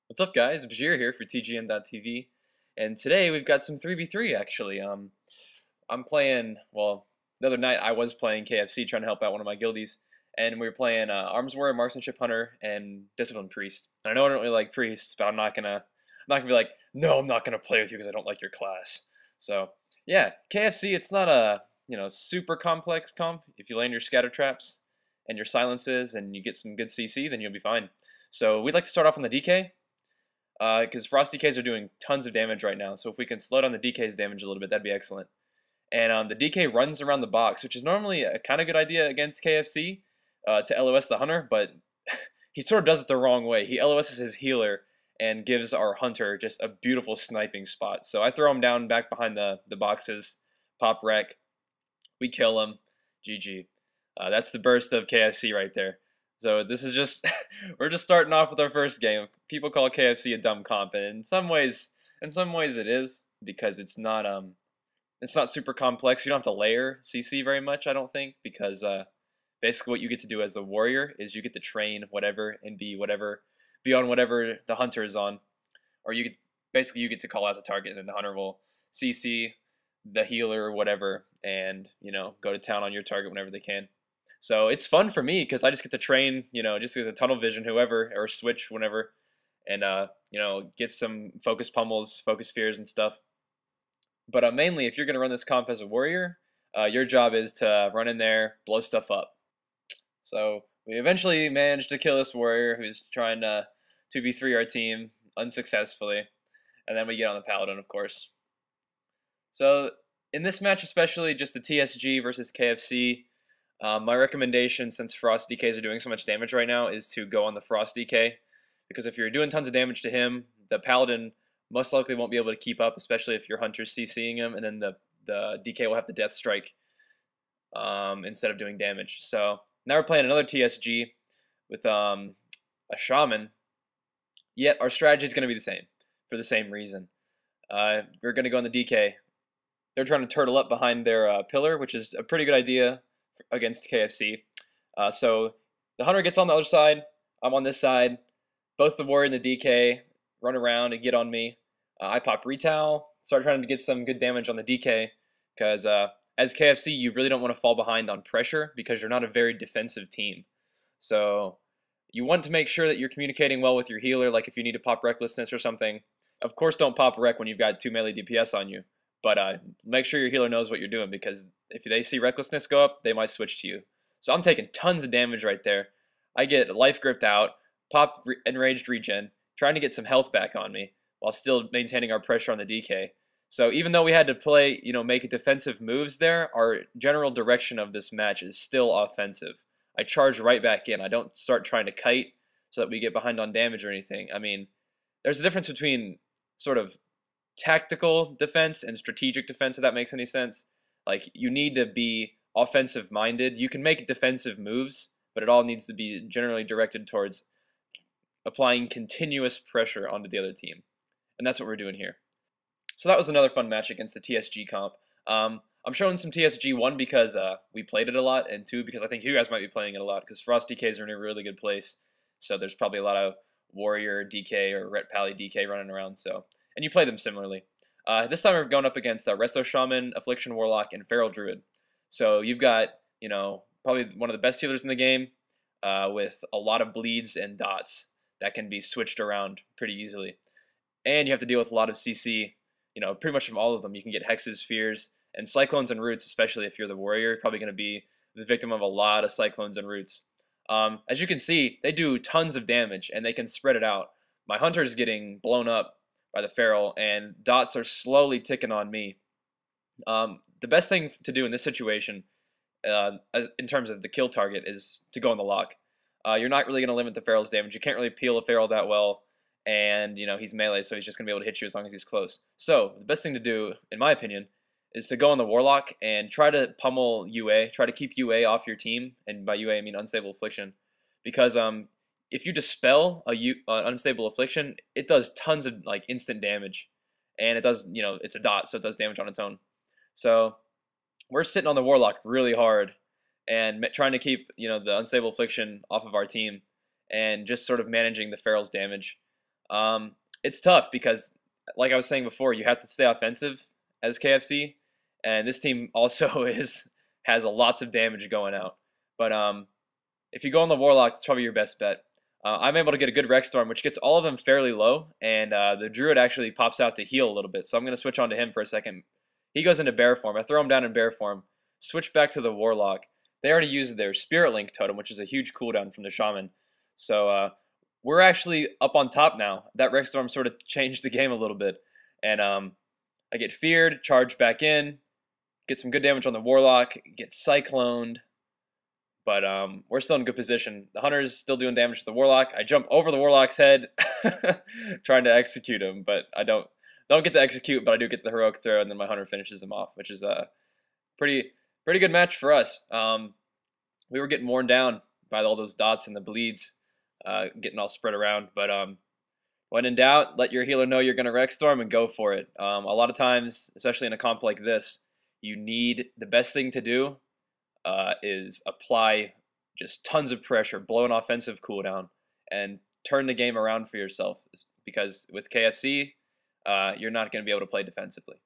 What's up, guys? Bajheera here for TGN.TV, and today we've got some 3v3 actually. I'm playing, well, the other night I was playing KFC trying to help out one of my guildies, and we were playing Arms Warrior, Marksmanship Hunter, and Discipline Priest. And I know I don't really like priests, but I'm not gonna be like, no, I'm not gonna play with you because I don't like your class. So yeah, KFC, it's not a super complex comp. If you land your scatter traps and your silences and you get some good CC, then you'll be fine. So we'd like to start off on the DK because Frost DKs are doing tons of damage right now. So if we can slow down the DK's damage a little bit, that'd be excellent. And the DK runs around the box, which is normally a kind of good idea against KFC to LOS the Hunter, but he sort of does it the wrong way. He LOSs his healer and gives our Hunter just a beautiful sniping spot. So I throw him down back behind the boxes, pop wreck, we kill him, GG. That's the burst of KFC right there. So this is just we're just starting off with our first game. People call KFC a dumb comp, and in some ways it is because it's not super complex. You don't have to layer CC very much, I don't think, because basically what you get to do as the warrior is you get to train whatever and be on whatever the hunter is on, or basically you get to call out the target, and then the hunter will CC the healer or whatever, and go to town on your target whenever they can. So it's fun for me because I just get to train, just get the tunnel vision, whoever, or switch whenever, and get some focus pummels, focus spheres, and stuff. But mainly, if you're gonna run this comp as a warrior, your job is to run in there, blow stuff up. So we eventually managed to kill this warrior who's trying to 2v3 our team unsuccessfully, and then we get on the paladin, of course. So in this match especially, just the TSG versus KFC. My recommendation, since Frost DKs are doing so much damage right now, is to go on the Frost DK, because if you're doing tons of damage to him, the Paladin most likely won't be able to keep up, especially if your Hunter's CCing him, and then the DK will have the Death Strike instead of doing damage. So now we're playing another TSG with a Shaman, yet our strategy is going to be the same, for the same reason. We're going to go on the DK. They're trying to turtle up behind their pillar, which is a pretty good idea against KFC. So the Hunter gets on the other side, I'm on this side, both the Warrior and the DK run around and get on me. I pop Retail, start trying to get some good damage on the DK, because as KFC you really don't want to fall behind on pressure because you're not a very defensive team. So you want to make sure that you're communicating well with your healer, like if you need to pop Recklessness or something. Of course don't pop Rec when you've got 2 melee DPS on you, but make sure your healer knows what you're doing, because if they see Recklessness go up, they might switch to you. So I'm taking tons of damage right there. I get life gripped out, pop enraged regen, trying to get some health back on me while still maintaining our pressure on the DK. So even though we had to play, make defensive moves there, our general direction of this match is still offensive. I charge right back in. I don't start trying to kite so that we get behind on damage or anything. I mean, there's a difference between sort of tactical defense and strategic defense, if that makes any sense. Like, you need to be offensive minded. You can make defensive moves, but it all needs to be generally directed towards applying continuous pressure onto the other team. And that's what we're doing here. So that was another fun match against the TSG comp. I'm showing some TSG, one, because we played it a lot, and two, because I think you guys might be playing it a lot, because Frost DKs are in a really good place. So there's probably a lot of Warrior DK or Ret Pally DK running around. So, and you play them similarly. This time we're going up against Resto Shaman, Affliction Warlock, and Feral Druid. So you've got, probably one of the best healers in the game, with a lot of bleeds and dots that can be switched around pretty easily. And you have to deal with a lot of CC, pretty much from all of them. You can get Hexes, Spheres, and Cyclones and Roots, especially if you're the Warrior. You're probably going to be the victim of a lot of Cyclones and Roots. As you can see, they do tons of damage, and they can spread it out. My Hunter's getting blown up by the Feral, and dots are slowly ticking on me. The best thing to do in this situation, in terms of the kill target, is to go on the lock. You're not really going to limit the Feral's damage. You can't really peel a Feral that well, and he's melee, so he's just going to be able to hit you as long as he's close. So the best thing to do, in my opinion, is to go on the Warlock and try to pummel UA, try to keep UA off your team, and by UA I mean Unstable Affliction, because if you dispel an Unstable Affliction, it does tons of instant damage, and it does, it's a dot, so it does damage on its own. So we're sitting on the Warlock really hard and trying to keep the Unstable Affliction off of our team, and just sort of managing the Feral's damage. It's tough because, like I was saying before, you have to stay offensive as KFC, and this team also has lots of damage going out. But if you go on the Warlock, it's probably your best bet. I'm able to get a good Rex Storm, which gets all of them fairly low, and the Druid actually pops out to heal a little bit, so I'm going to switch on to him for a second. He goes into bear form. I throw him down in bear form, switch back to the Warlock. They already used their Spirit Link totem, which is a huge cooldown from the Shaman. So we're actually up on top now. That Rex Storm sort of changed the game a little bit. And I get feared, charge back in, get some good damage on the Warlock, get cycloned. But we're still in good position. The Hunter's still doing damage to the Warlock. I jump over the Warlock's head, trying to execute him, but I don't get to execute, but I do get the heroic throw, and then my Hunter finishes him off, which is a pretty good match for us. We were getting worn down by all those dots and the bleeds, getting all spread around. But when in doubt, let your healer know you're going to Rex Storm and go for it. A lot of times, especially in a comp like this, you need the best thing to do is apply just tons of pressure, blow an offensive cooldown, and turn the game around for yourself. Because with KFC, you're not going to be able to play defensively,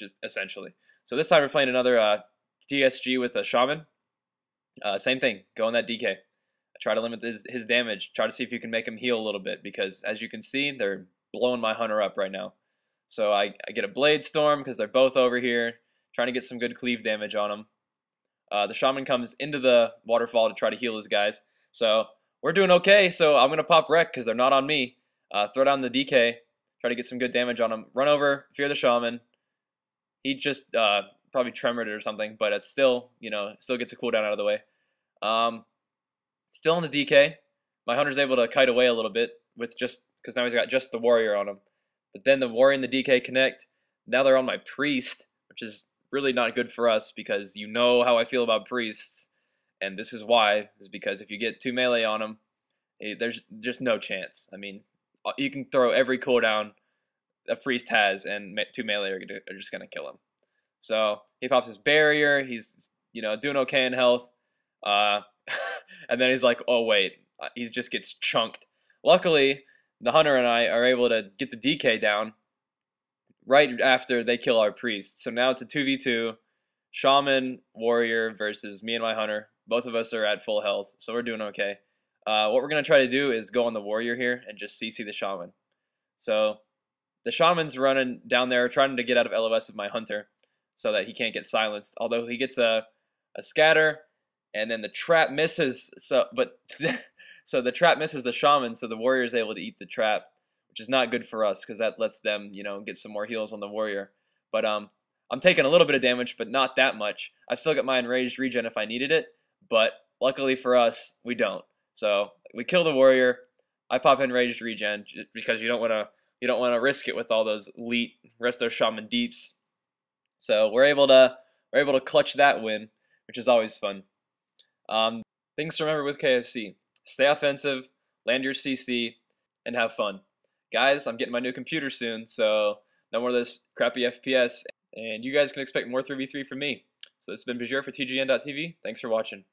just essentially. So this time we're playing another TSG with a Shaman. Same thing, go on that DK. Try to limit his damage. Try to see if you can make him heal a little bit, because as you can see, they're blowing my Hunter up right now. So I get a Blade Storm because they're both over here, trying to get some good cleave damage on them. The Shaman comes into the waterfall to try to heal his guys. So we're doing okay, so I'm going to pop Wreck because they're not on me. Throw down the DK, try to get some good damage on him. Run over, fear the Shaman. He just probably tremored it or something, but it's still, still gets a cooldown out of the way. Still in the DK. My Hunter's able to kite away a little bit with because now he's got just the Warrior on him. But then the Warrior and the DK connect. Now they're on my Priest, which is really not good for us because you know how I feel about Priests. And this is why, is because if you get 2 melee on him, there's just no chance. I mean, you can throw every cooldown a Priest has, and 2 melee are just going to kill him. So he pops his barrier. He's doing okay in health. And then he's like, oh wait, he just gets chunked. Luckily, the Hunter and I are able to get the DK down right after they kill our Priest. So now it's a 2v2, Shaman, Warrior versus me and my Hunter. Both of us are at full health, so we're doing okay. What we're going to try to do is go on the Warrior here and just CC the Shaman. So the Shaman's running down there trying to get out of LOS of my Hunter so that he can't get silenced, although he gets a scatter, and then the trap misses. So the trap misses the Shaman, so the Warrior is able to eat the trap, which is not good for us because that lets them, get some more heals on the Warrior. But I'm taking a little bit of damage, but not that much. I've still got my enraged regen if I needed it, but luckily for us, we don't. So we kill the Warrior. I pop enraged regen because you don't want to risk it with all those elite Resto Shaman deeps. So we're able to clutch that win, which is always fun. Things to remember with KFC: stay offensive, land your CC, and have fun. Guys, I'm getting my new computer soon, so no more of this crappy FPS, and you guys can expect more 3v3 from me. So this has been Bajheera for TGN.TV. Thanks for watching.